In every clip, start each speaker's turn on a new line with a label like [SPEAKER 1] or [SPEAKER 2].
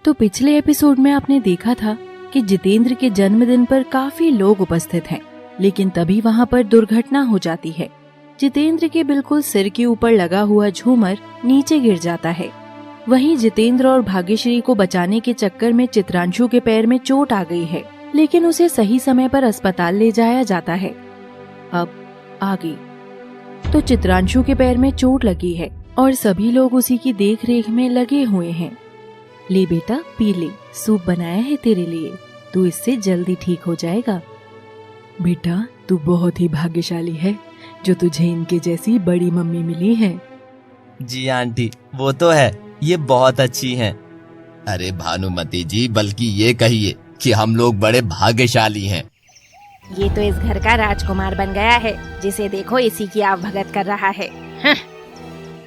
[SPEAKER 1] तो पिछले एपिसोड में आपने देखा था कि जितेंद्र के जन्मदिन पर काफी लोग उपस्थित हैं, लेकिन तभी वहाँ पर दुर्घटना हो जाती है। जितेंद्र के बिल्कुल सिर के ऊपर लगा हुआ झूमर नीचे गिर जाता है। वहीं जितेंद्र और भाग्यश्री को बचाने के चक्कर में चित्रांशु के पैर में चोट आ गई है, लेकिन उसे सही समय पर अस्पताल ले जाया जाता है। अब आगे तो चित्रांशु के पैर में चोट लगी है और सभी लोग उसी की देखरेख में लगे हुए हैं। ले बेटा पी ले, सूप बनाया है तेरे लिए, तू इससे जल्दी ठीक हो जाएगा। बेटा तू बहुत ही भाग्यशाली है जो तुझे इनके जैसी बड़ी मम्मी मिली है।
[SPEAKER 2] जी आंटी, वो तो है, ये बहुत अच्छी हैं। अरे भानुमति जी, बल्कि ये कहिए कि हम लोग बड़े भाग्यशाली हैं।
[SPEAKER 3] ये तो इस घर का राजकुमार बन गया है, जिसे देखो इसी की आप भगत कर रहा है।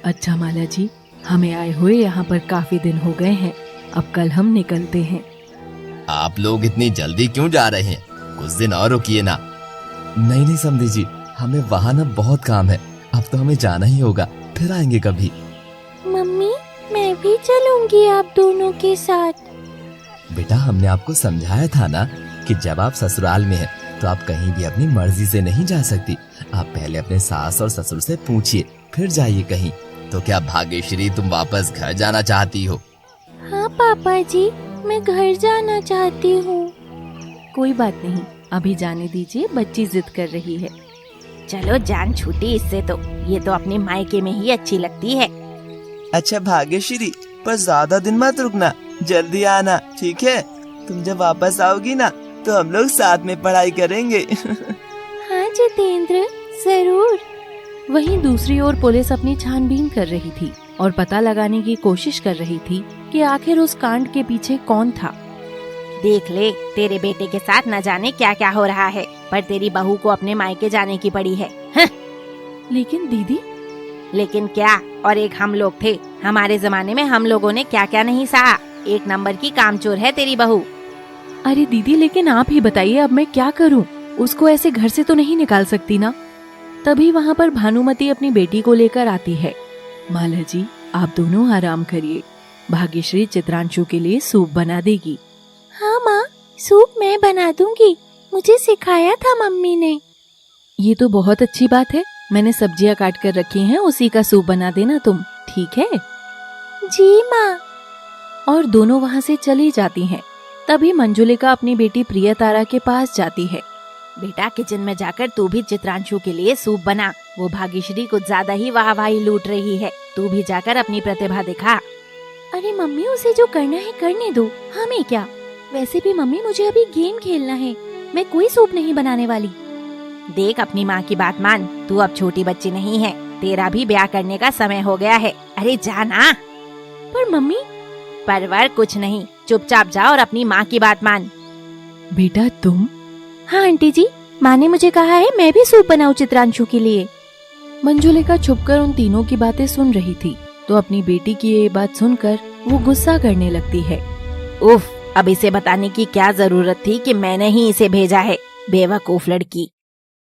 [SPEAKER 1] अच्छा माला जी, हमें आए हुए यहाँ पर काफी दिन हो गए हैं, अब कल हम निकलते हैं।
[SPEAKER 2] आप लोग इतनी जल्दी क्यों जा रहे हैं? कुछ दिन और रुकिए ना। नहीं समधी जी, हमें वहाँ ना बहुत काम है, अब तो हमें जाना ही होगा, फिर आएंगे कभी।
[SPEAKER 4] मम्मी मैं भी चलूंगी आप दोनों के साथ।
[SPEAKER 2] बेटा हमने आपको समझाया था ना कि जब आप ससुराल में हैं तो आप कहीं भी अपनी मर्जी से नहीं जा सकती। आप पहले अपने सास और ससुर से पूछिए, फिर जाइए कहीं। तो क्या भाग्यश्री तुम वापस घर जाना चाहती हो?
[SPEAKER 4] हाँ पापा जी, मैं घर जाना चाहती हूँ।
[SPEAKER 1] कोई बात नहीं, अभी जाने दीजिए, बच्ची जिद कर रही है।
[SPEAKER 3] चलो जान छूटी इससे तो, ये तो अपने मायके में ही अच्छी लगती है।
[SPEAKER 2] अच्छा भाग्यश्री, पर ज्यादा दिन मत रुकना, जल्दी आना, ठीक है? तुम जब वापस आओगी ना तो हम लोग साथ में पढ़ाई करेंगे।
[SPEAKER 4] हाँ जितेंद्र, जरूर।
[SPEAKER 1] वहीं दूसरी ओर पुलिस अपनी छानबीन कर रही थी और पता लगाने की कोशिश कर रही थी कि आखिर उस कांड के पीछे कौन था।
[SPEAKER 3] देख ले, तेरे बेटे के साथ न जाने क्या क्या हो रहा है, पर तेरी बहू को अपने मायके जाने की पड़ी है।
[SPEAKER 1] लेकिन दीदी।
[SPEAKER 3] लेकिन क्या? और एक हम लोग थे, हमारे जमाने में हम लोगों ने क्या क्या नहीं सहा। एक नंबर की कामचोर है तेरी बहू।
[SPEAKER 1] अरे दीदी, लेकिन आप ही बताइए अब मैं क्या करूं? उसको ऐसे घर से तो नहीं निकाल सकती ना। तभी वहाँ पर भानुमति अपनी बेटी को लेकर आती है। माला जी आप दोनों आराम करिए, भाग्यश्री चित्रांशु के लिए सूप बना देगी।
[SPEAKER 4] हाँ माँ, सूप मैं बना दूंगी, मुझे सिखाया था मम्मी ने।
[SPEAKER 1] ये तो बहुत अच्छी बात है, मैंने सब्जियां काट कर रखी हैं, उसी का सूप बना देना तुम, ठीक है?
[SPEAKER 4] जी माँ।
[SPEAKER 1] और दोनों वहाँ से चली जाती हैं। तभी मंजुलिका अपनी बेटी प्रियतारा के पास जाती है।
[SPEAKER 3] बेटा किचन में जाकर तू भी चित्रांशु के लिए सूप बना, वो भाग्यश्री कुछ ज्यादा ही वाहवाही लूट रही है, तू भी जाकर अपनी प्रतिभा दिखा।
[SPEAKER 4] अरे मम्मी, उसे जो करना है करने दो, हमें क्या। वैसे भी मम्मी मुझे अभी गेम खेलना है, मैं कोई सूप नहीं बनाने वाली।
[SPEAKER 3] देख अपनी माँ की बात मान, तू अब छोटी बच्ची नहीं है, तेरा भी ब्याह करने का समय हो गया है। अरे जाना।
[SPEAKER 4] पर मम्मी।
[SPEAKER 3] परवर कुछ नहीं, चुपचाप जा और अपनी माँ की बात मान।
[SPEAKER 1] बेटा तुम?
[SPEAKER 4] हाँ आंटी जी, माँ ने मुझे कहा है मैं भी सूप बनाऊं चित्रांशु के लिए।
[SPEAKER 1] मंजुलिका छुपकर उन तीनों की बातें सुन रही थी, तो अपनी बेटी की ये बात सुनकर वो गुस्सा करने लगती है।
[SPEAKER 3] उफ, अब इसे बताने की क्या जरूरत थी कि मैंने ही इसे भेजा है, बेवकूफ लड़की।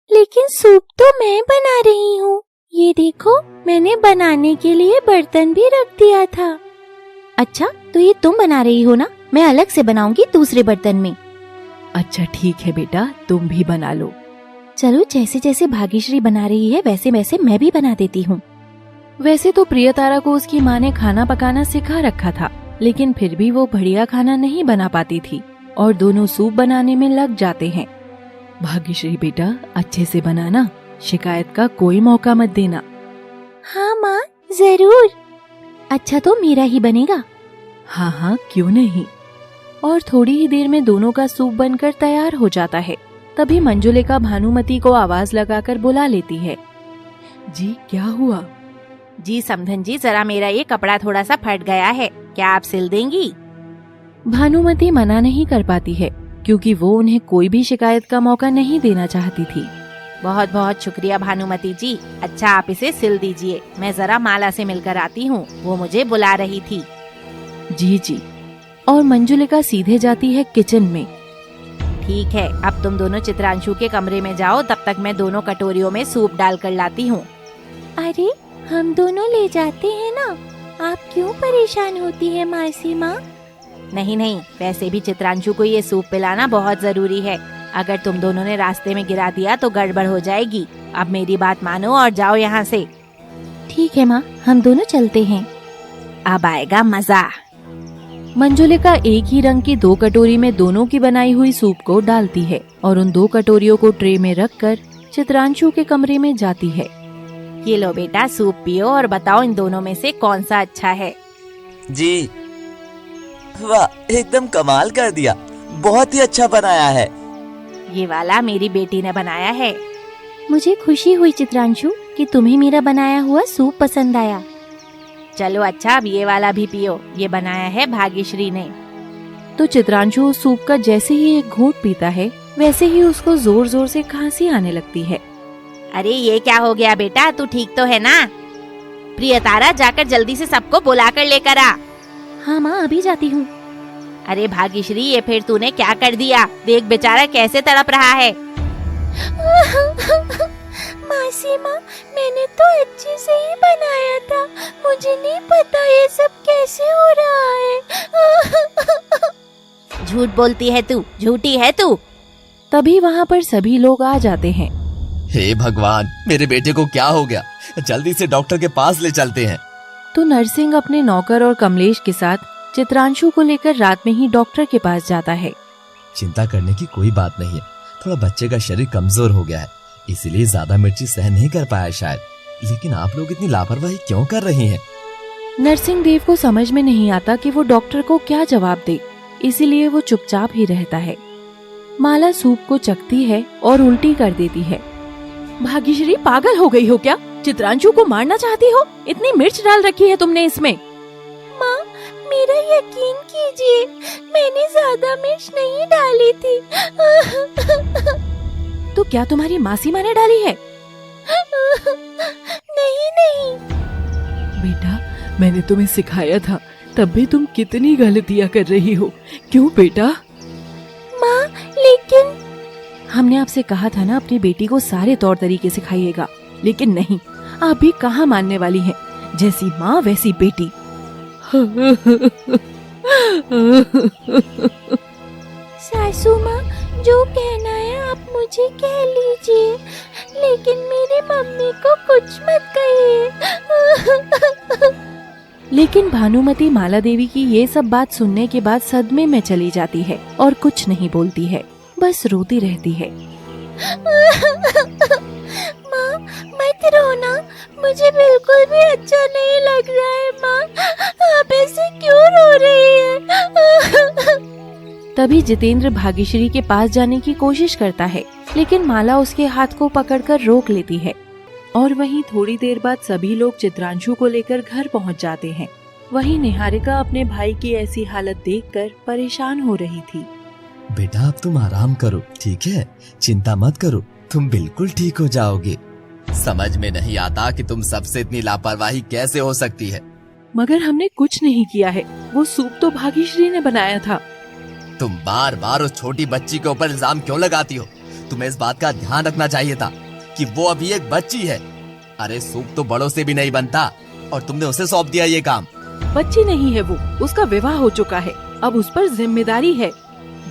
[SPEAKER 4] लेकिन सूप तो मैं बना रही हूँ, ये देखो मैंने बनाने के लिए बर्तन भी रख दिया था। अच्छा, तो ये तुम बना रही हो ना, मैं अलग से बनाऊंगी दूसरे बर्तन में।
[SPEAKER 1] अच्छा ठीक है बेटा, तुम भी बना लो।
[SPEAKER 4] चलो, जैसे जैसे भाग्यश्री बना रही है वैसे वैसे मैं भी बना देती हूँ।
[SPEAKER 1] वैसे तो प्रियतारा को उसकी माँ ने खाना पकाना सिखा रखा था, लेकिन फिर भी वो बढ़िया खाना नहीं बना पाती थी और दोनों सूप बनाने में लग जाते हैं। भाग्यश्री बेटा अच्छे से बनाना, शिकायत का कोई मौका मत देना।
[SPEAKER 4] हाँ माँ, जरूर। अच्छा तो मेरा ही बनेगा।
[SPEAKER 1] हाँ हाँ क्यों नहीं। और थोड़ी ही देर में दोनों का सूप बनकर तैयार हो जाता है। तभी मंजुलिका भानुमति को आवाज लगाकर बुला लेती है। जी क्या हुआ?
[SPEAKER 3] जी समधन जी, जरा मेरा ये कपड़ा थोड़ा सा फट गया है, क्या आप सिल देंगी?
[SPEAKER 1] भानुमति मना नहीं कर पाती है, क्योंकि वो उन्हें कोई भी शिकायत का मौका नहीं देना चाहती थी।
[SPEAKER 3] बहुत बहुत शुक्रिया भानुमति जी, अच्छा आप इसे सिल दीजिए, मैं जरा माला से मिलकर आती हूँ, वो मुझे बुला रही थी।
[SPEAKER 1] जी जी। और मंजुलिका सीधे जाती है किचन में।
[SPEAKER 3] ठीक है, अब तुम दोनों चित्रांशु के कमरे में जाओ, तब तक मैं दोनों कटोरियों में सूप डाल कर लाती हूँ।
[SPEAKER 4] अरे हम दोनों ले जाते हैं ना, आप क्यों परेशान होती है मासी माँ?
[SPEAKER 3] नहीं नहीं, वैसे भी चित्रांशु को ये सूप पिलाना बहुत जरूरी है। अगर तुम दोनों ने रास्ते में गिरा दिया तो गड़बड़ हो जाएगी। अब मेरी बात मानो और जाओ यहाँ से।
[SPEAKER 4] ठीक है माँ, हम दोनों चलते हैं।
[SPEAKER 3] अब आएगा मजा।
[SPEAKER 1] मंजुलिका एक ही रंग की 2 कटोरी में दोनों की बनाई हुई सूप को डालती है और उन 2 कटोरियों को ट्रे में रखकर चित्रांशु के कमरे में जाती है।
[SPEAKER 3] ये लो बेटा, सूप पियो और बताओ इन दोनों में से कौन सा अच्छा है।
[SPEAKER 5] जी वाह, एकदम कमाल कर दिया, बहुत ही अच्छा बनाया है।
[SPEAKER 3] ये वाला मेरी बेटी ने बनाया है।
[SPEAKER 4] मुझे खुशी हुई चित्रांशु कि तुम्हें मेरा बनाया हुआ सूप पसंद आया।
[SPEAKER 3] चलो अच्छा, अब ये वाला भी पियो, ये बनाया है भाग्यश्री ने।
[SPEAKER 1] तो चित्रांशु उस सूप का जैसे ही एक घूंट पीता है वैसे ही उसको जोर जोर से खांसी आने लगती है।
[SPEAKER 3] अरे ये क्या हो गया बेटा, तू ठीक तो है ना? प्रियतारा, जाकर जल्दी से सबको बुलाकर लेकर आ।
[SPEAKER 4] हाँ माँ, अभी जाती हूँ।
[SPEAKER 3] अरे भाग्यश्री, ये फिर तूने क्या कर दिया? देख बेचारा कैसे तड़प रहा है।
[SPEAKER 4] मासी माँ, मैंने तो अच्छे से ही बनाया था, मुझे नहीं पता ये सब कैसे हो रहा है।
[SPEAKER 3] झूठ बोलती है तू, झूठी है तू।
[SPEAKER 1] तभी वहाँ पर सभी लोग आ जाते हैं।
[SPEAKER 2] हे भगवान, मेरे बेटे को क्या हो गया? जल्दी से डॉक्टर के पास ले चलते हैं।
[SPEAKER 1] तो नरसिंह अपने नौकर और कमलेश के साथ चित्रांशु को लेकर रात में ही डॉक्टर के पास जाता है।
[SPEAKER 2] चिंता करने की कोई बात नहीं है, थोड़ा बच्चे का शरीर कमजोर हो गया है, इसीलिए ज्यादा मिर्ची सहन नहीं कर पाया शायद। लेकिन आप लोग इतनी लापरवाही क्यों कर रही हैं?
[SPEAKER 1] नरसिंह देव को समझ में नहीं आता कि वो डॉक्टर को क्या जवाब दे, इसीलिए वो चुपचाप ही रहता है। माला सूप को चखती है और उल्टी कर देती है। भाग्यश्री, पागल हो गई हो क्या? चित्रांशु को मारना चाहती हो? इतनी मिर्च डाल रखी है तुमने इसमें।
[SPEAKER 4] माँ, मेरा यकीन कीजिए, मैंने ज्यादा मिर्च नहीं डाली थी।
[SPEAKER 1] तो क्या तुम्हारी मासी माँ ने डाली है?
[SPEAKER 4] नहीं।
[SPEAKER 1] बेटा, मैंने तुम्हें सिखाया था, तब भी तुम कितनी गलतियाँ कर रही हो। क्यों बेटा?
[SPEAKER 4] माँ, लेकिन
[SPEAKER 1] हमने आपसे कहा था ना अपनी बेटी को सारे तौर तरीके सिखाइएगा, लेकिन नहीं, आप भी कहाँ मानने वाली हैं। जैसी माँ वैसी बेटी।
[SPEAKER 4] सासू माँ, जो कहना है आप मुझे कह लीजिए, लेकिन मेरी मम्मी को कुछ मत कहिए।
[SPEAKER 1] लेकिन भानुमति माला देवी की ये सब बात सुनने के बाद सदमे में चली जाती है और कुछ नहीं बोलती है, बस रोती रहती है।
[SPEAKER 4] माँ, मत रोना, मुझे बिल्कुल भी अच्छा नहीं लग रहा है। माँ, आप ऐसे क्यों रो रही हैं?
[SPEAKER 1] तभी जितेंद्र भाग्यश्री के पास जाने की कोशिश करता है, लेकिन माला उसके हाथ को पकड़कर रोक लेती है। और वहीं थोड़ी देर बाद सभी लोग चित्रांशु को लेकर घर पहुंच जाते हैं। वहीं निहारिका अपने भाई की ऐसी हालत देखकर परेशान हो रही थी।
[SPEAKER 2] बेटा, अब तुम आराम करो, ठीक है? चिंता मत करो, तुम बिल्कुल ठीक हो जाओगे। समझ में नहीं आता कि तुम सबसे इतनी लापरवाही कैसे हो सकती है।
[SPEAKER 1] मगर हमने कुछ नहीं किया है, वो सूप तो भाग्यश्री ने बनाया था।
[SPEAKER 2] तुम बार बार उस छोटी बच्ची के ऊपर इल्जाम क्यों लगाती हो? तुम्हें इस बात का ध्यान रखना चाहिए था कि वो अभी एक बच्ची है। अरे सूप तो बड़ों से भी नहीं बनता और तुमने उसे सौंप दिया ये काम।
[SPEAKER 1] बच्ची नहीं है वो, उसका विवाह हो चुका है, अब उस पर जिम्मेदारी है।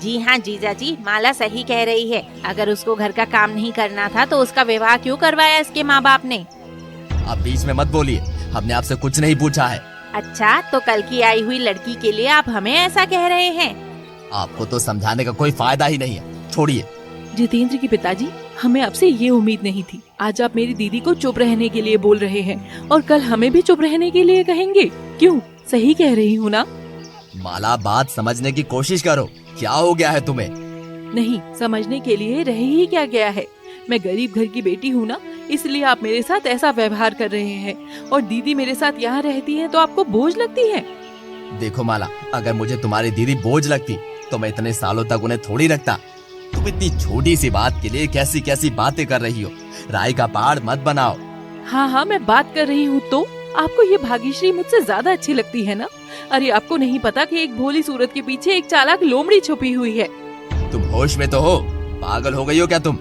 [SPEAKER 3] जी हाँ जीजा जी, माला सही कह रही है। अगर उसको घर का काम नहीं करना था तो उसका विवाह क्यों करवाया इसके माँ बाप ने?
[SPEAKER 2] अब बीच में मत बोलिए, हमने आपसे कुछ नहीं पूछा है।
[SPEAKER 3] अच्छा, तो कल की आई हुई लड़की के लिए आप हमें ऐसा कह रहे हैं?
[SPEAKER 2] आपको तो समझाने का कोई फायदा ही नहीं है, छोड़िए।
[SPEAKER 1] जितेंद्र की पिताजी, हमें आपसे ये उम्मीद नहीं थी। आज आप मेरी दीदी को चुप रहने के लिए बोल रहे हैं और कल हमें भी चुप रहने के लिए कहेंगे। क्यों? सही कह रही हूँ ना?
[SPEAKER 2] माला, बात समझने की कोशिश करो, क्या हो गया है तुम्हें?
[SPEAKER 1] नहीं, समझने के लिए रह ही क्या गया है। मैं गरीब घर की बेटी हूँ ना, इसलिए आप मेरे साथ ऐसा व्यवहार कर रहे हैं। और दीदी मेरे साथ यहाँ रहती है तो आपको बोझ लगती है।
[SPEAKER 2] देखो माला, अगर मुझे तुम्हारी दीदी बोझ लगती तो मैं इतने सालों तक उन्हें थोड़ी रखता। तुम इतनी छोटी सी बात के लिए कैसी कैसी बातें कर रही हो। राय का पहाड़ मत बनाओ।
[SPEAKER 1] हाँ, मैं बात कर रही हूँ तो आपको ये भाग्यश्री मुझसे ज्यादा अच्छी लगती है ना? अरे आपको नहीं पता कि एक भोली सूरत के पीछे एक चालाक लोमड़ी छुपी हुई है।
[SPEAKER 2] तुम होश में तो हो? पागल हो गई हो क्या तुम?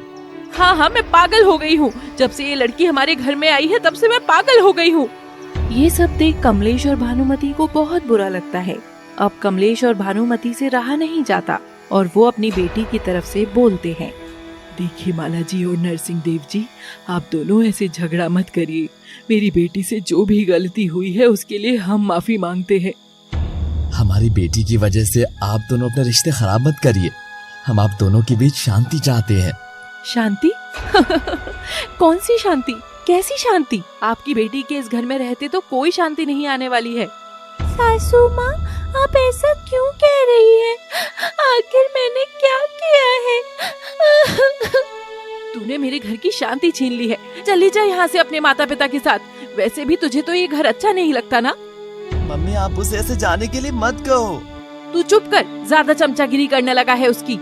[SPEAKER 1] हाँ, मैं पागल हो गई हूँ। जब से ये लड़की हमारे घर में आई है तब से मैं पागल हो गई हूँ। ये सब देख कमलेश और भानुमति को बहुत बुरा लगता है। अब कमलेश और भानुमति से रहा नहीं जाता और वो अपनी बेटी की तरफ से बोलते हैं।
[SPEAKER 6] देखिए माला जी और नरसिंह देव जी, आप दोनों ऐसे झगड़ा मत करिए। मेरी बेटी से जो भी गलती हुई है उसके लिए हम माफी मांगते हैं।
[SPEAKER 2] हमारी बेटी की वजह से आप दोनों अपने रिश्ते खराब मत करिए। हम आप दोनों के बीच शांति चाहते हैं।
[SPEAKER 1] शांति? कौन सी शांति? कैसी शांति? आपकी बेटी के इस घर में रहते तो कोई शांति नहीं आने वाली है।
[SPEAKER 4] सासू माँ, आप ऐसा क्यों कह रही हैं? आखिर मैंने क्या किया है?
[SPEAKER 1] तूने मेरे घर की शांति छीन ली है। चली जा यहाँ से अपने माता पिता के साथ। वैसे भी तुझे तो ये घर अच्छा नहीं लगता ना।
[SPEAKER 2] मम्मी, आप उसे ऐसे जाने के लिए मत कहो।
[SPEAKER 1] तू चुप कर, ज्यादा चमचागिरी करने लगा है उसकी।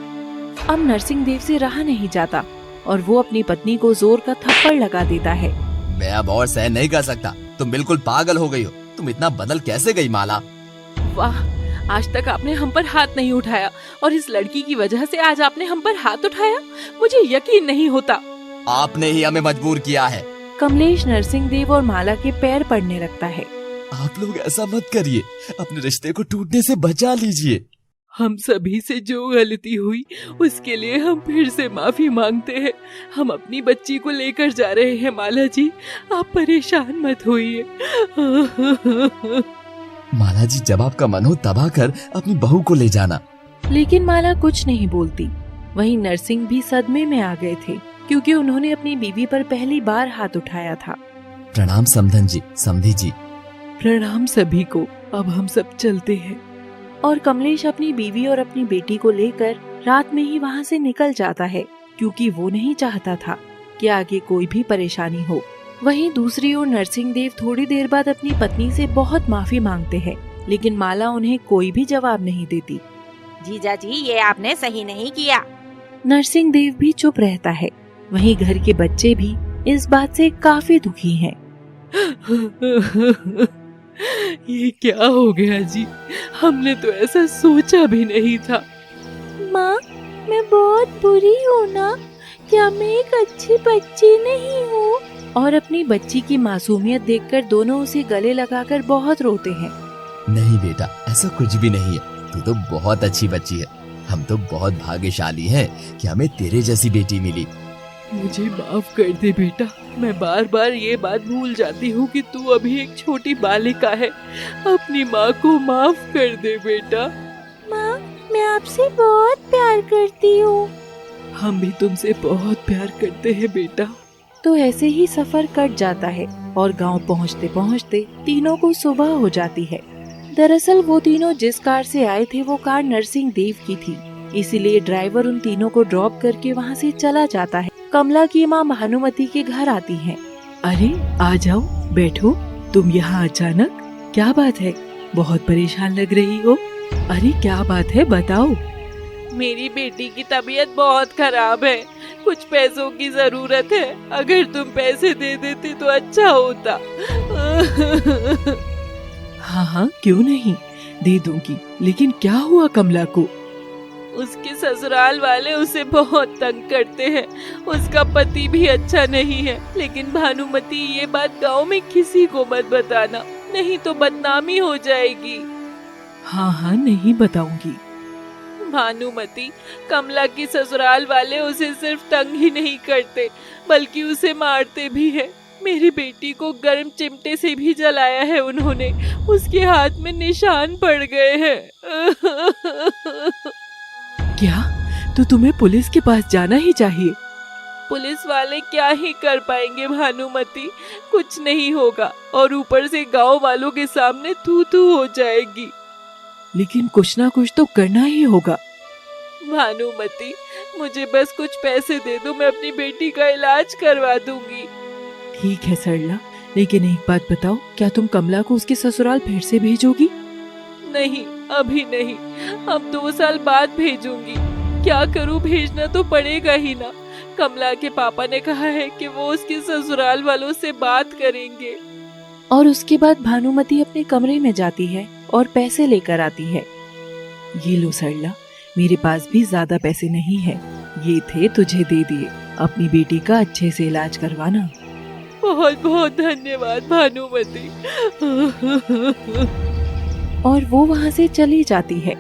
[SPEAKER 1] अब नरसिंह देव से रहा नहीं जाता और वो अपनी पत्नी को जोर का थप्पड़ लगा देता है।
[SPEAKER 2] मैं अब और सहन नहीं कर सकता। तुम बिल्कुल पागल हो गई हो। तुम इतना बदल कैसे गई माला?
[SPEAKER 1] वाह, आज तक आपने हम पर हाथ नहीं उठाया और इस लड़की की वजह से आज आपने हम पर हाथ उठाया। मुझे यकीन नहीं होता।
[SPEAKER 2] आपने ही हमें मजबूर किया है।
[SPEAKER 1] कमलेश नरसिंह देव और माला के पैर पड़ने लगता है।
[SPEAKER 2] आप लोग ऐसा मत करिए। अपने रिश्ते को टूटने से बचा लीजिए।
[SPEAKER 6] हम सभी से जो गलती हुई उसके लिए हम फिर से माफी मांगते हैं। हम अपनी बच्ची को लेकर जा रहे हैं माला जी, आप परेशान मत होइए।
[SPEAKER 2] माला जी, जब आपका मन हो तब आकर अपनी बहू को ले जाना।
[SPEAKER 1] लेकिन माला कुछ नहीं बोलती। वहीं नरसिंह भी सदमे में आ गए थे क्योंकि उन्होंने अपनी बीवी पर पहली बार हाथ उठाया था।
[SPEAKER 2] प्रणाम समधन जी, समधी जी।
[SPEAKER 6] प्रणाम सभी को। अब हम सब चलते हैं।
[SPEAKER 1] और कमलेश अपनी बीवी और अपनी बेटी को लेकर रात में ही वहाँ से निकल जाता है क्योंकि वो नहीं चाहता था कि आगे कोई भी परेशानी हो। वहीं दूसरी ओर नरसिंह देव थोड़ी देर बाद अपनी पत्नी से बहुत माफी मांगते हैं, लेकिन माला उन्हें कोई भी जवाब नहीं देती।
[SPEAKER 3] जीजा जी, ये आपने सही नहीं किया।
[SPEAKER 1] नरसिंह देव भी चुप रहता है। वहीं घर के बच्चे भी इस बात से काफी दुखी हैं।
[SPEAKER 6] ये क्या हो गया जी? हमने तो ऐसा सोचा भी नहीं था।
[SPEAKER 4] माँ, मैं बहुत बुरी हूँ ना? क्या मैं एक अच्छी बच्ची नहीं हूँ?
[SPEAKER 1] और अपनी बच्ची की मासूमियत देखकर दोनों उसे गले लगाकर बहुत रोते हैं।
[SPEAKER 2] नहीं बेटा, ऐसा कुछ भी नहीं है। तू तो बहुत अच्छी बच्ची है। हम तो बहुत भाग्यशाली हैं कि हमें तेरे जैसी बेटी मिली।
[SPEAKER 6] मुझे माफ कर दे बेटा। मैं बार बार ये बात भूल जाती हूँ कि तू अभी एक छोटी बालिका है। अपनी माँ को माफ कर दे बेटा।
[SPEAKER 4] माँ, मैं आपसे बहुत प्यार करती हूँ।
[SPEAKER 6] हम भी तुमसे बहुत प्यार करते हैं बेटा।
[SPEAKER 1] तो ऐसे ही सफर कट जाता है और गांव पहुंचते पहुंचते तीनों को सुबह हो जाती है। दरअसल वो तीनों जिस कार से आए थे वो कार नरसिंह देव की थी, इसीलिए ड्राइवर उन तीनों को ड्रॉप करके वहां से चला जाता है। कमला की माँ भानुमति के घर आती है।
[SPEAKER 6] अरे आ जाओ, बैठो। तुम यहाँ अचानक? क्या बात है? बहुत परेशान लग रही हो। अरे क्या बात है, बताओ।
[SPEAKER 1] मेरी बेटी की तबीयत बहुत खराब है। कुछ पैसों की जरूरत है। अगर तुम पैसे दे देते तो अच्छा होता।
[SPEAKER 6] हाँ हाँ, क्यों नहीं, दे दूंगी। लेकिन क्या हुआ कमला को?
[SPEAKER 1] उसके ससुराल वाले उसे बहुत तंग करते हैं। उसका पति भी अच्छा नहीं है। लेकिन भानुमति, ये बात गांव में किसी को मत बताना, नहीं तो बदनामी हो जाएगी।
[SPEAKER 6] हाँ हाँ, नहीं बताऊंगी।
[SPEAKER 1] भानुमति, कमला की ससुराल वाले उसे सिर्फ तंग ही नहीं करते बल्कि उसे मारते भी हैं। मेरी बेटी को गर्म चिमटे से भी जलाया है उन्होंने। उसके हाथ में निशान पड़ गए हैं।
[SPEAKER 6] क्या? तो तुम्हें पुलिस के पास जाना ही चाहिए।
[SPEAKER 1] पुलिस वाले क्या ही कर पाएंगे भानुमति, कुछ नहीं होगा और ऊपर से गांव वालों के सामने थू थू हो जाएगी।
[SPEAKER 6] लेकिन कुछ ना कुछ तो करना ही होगा।
[SPEAKER 1] भानुमति, मुझे बस कुछ पैसे दे दो, मैं अपनी बेटी का इलाज करवा दूंगी।
[SPEAKER 6] ठीक है सरला, लेकिन एक बात बताओ, क्या तुम कमला को उसके ससुराल फिर से भेजोगी?
[SPEAKER 1] नहीं, अभी नहीं, अब 2 साल बाद भेजूंगी। क्या करूं, भेजना तो पड़ेगा ही ना। कमला के पापा ने कहा है कि वो उसके ससुराल वालों से बात करेंगे। और उसके बाद भानुमति अपने कमरे में जाती है और पैसे लेकर आती है।
[SPEAKER 6] ये लो सरला, मेरे पास भी ज्यादा पैसे नहीं है। ये थे, तुझे दे दिए। अपनी बेटी का अच्छे से इलाज करवाना।
[SPEAKER 1] बहुत बहुत धन्यवाद भानुमति। और वो वहाँ से चली जाती है।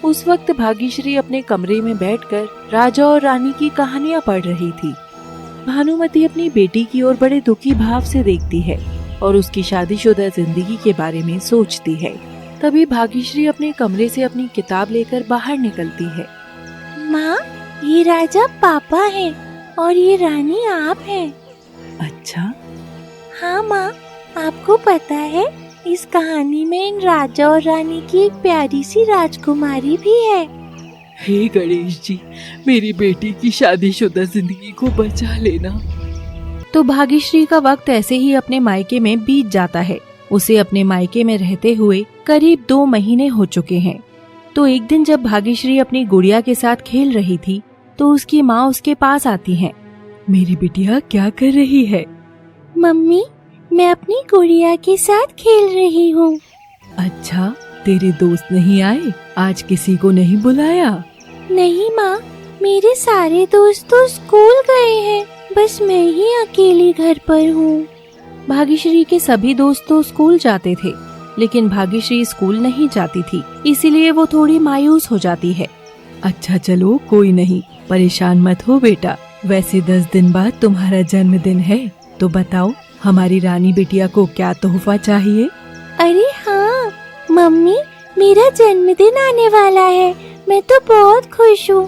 [SPEAKER 1] उस वक्त भाग्यश्री अपने कमरे में बैठकर राजा और रानी की कहानियाँ पढ़ रही थी। भानुमति अपनी बेटी की ओर बड़े दुखी भाव से देखती है और उसकी शादीशुदा जिंदगी के बारे में सोचती है। तभी भाग्यश्री अपने कमरे से अपनी किताब लेकर बाहर निकलती है।
[SPEAKER 4] माँ, ये राजा पापा है और ये रानी आप हैं।
[SPEAKER 1] अच्छा,
[SPEAKER 4] हाँ माँ, आपको पता है इस कहानी में इन राजा और रानी की एक प्यारी सी राजकुमारी भी है।
[SPEAKER 6] हे गणेश जी, मेरी बेटी की शादीशुदा जिंदगी को बचा लेना।
[SPEAKER 1] तो भाग्यश्री का वक्त ऐसे ही अपने मायके में बीत जाता है। उसे अपने मायके में रहते हुए करीब 2 महीने हो चुके हैं। तो एक दिन जब भाग्यश्री अपनी गुड़िया के साथ खेल रही थी तो उसकी माँ उसके पास आती है।
[SPEAKER 6] मेरी बिटिया क्या कर रही है?
[SPEAKER 4] मम्मी, मैं अपनी गुड़िया के साथ खेल रही हूँ।
[SPEAKER 6] अच्छा, तेरे दोस्त नहीं आए? आज किसी को नहीं बुलाया?
[SPEAKER 4] नहीं माँ, मेरे सारे दोस्त तो स्कूल गए हैं, बस मैं ही अकेली घर पर हूँ।
[SPEAKER 1] भाग्यश्री के सभी दोस्त तो स्कूल जाते थे, लेकिन भाग्यश्री स्कूल नहीं जाती थी, इसीलिए वो थोड़ी मायूस हो जाती है।
[SPEAKER 6] अच्छा चलो, कोई नहीं, परेशान मत हो बेटा। वैसे 10 दिन बाद तुम्हारा जन्मदिन है, तो बताओ हमारी रानी बिटिया को क्या तोहफा चाहिए?
[SPEAKER 4] अरे हाँ मम्मी, मेरा जन्मदिन आने वाला है, मैं तो बहुत खुश हूँ।